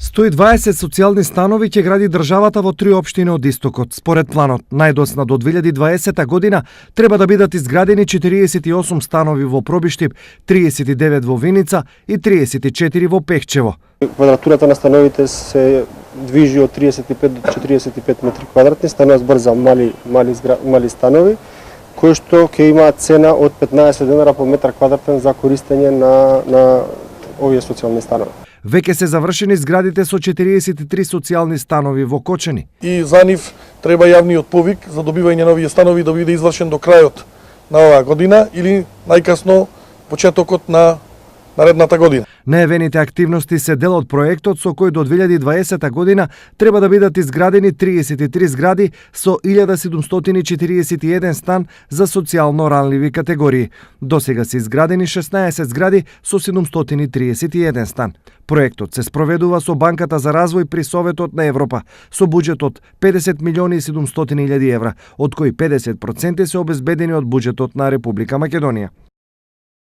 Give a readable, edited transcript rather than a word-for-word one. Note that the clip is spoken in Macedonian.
120 социјални станови ќе гради државата во 3 општини од истокот. Според планот, најдосна до 2020 година треба да бидат изградени 48 станови во Пробиштип, 39 во Виница и 34 во Пехчево. Квадратурата на становите се движи од 35 до 45 метри квадратни, станува збор за мали станови, кои што ќе имаат цена од 15 денари по метар квадратен за користење на овие социјални станови. Веќе се завршени зградите со 43 социјални станови во Кочани. И за нив треба јавниот повик за добивање на овие станови да биде извршен до крајот на оваа година или најкасно почетокот на наредната година. Најавените активности се дел од проектот со кој до 2020 година треба да бидат изградени 33 згради со 1741 стан за социјално ранливи категории. Досега се изградени 16 згради со 731 стан. Проектот се спроведува со Банката за развој при Советот на Европа со буџет од 50 милиони и 700 илјади евра, од кои 50% се обезбедени од буџетот на Република Македонија.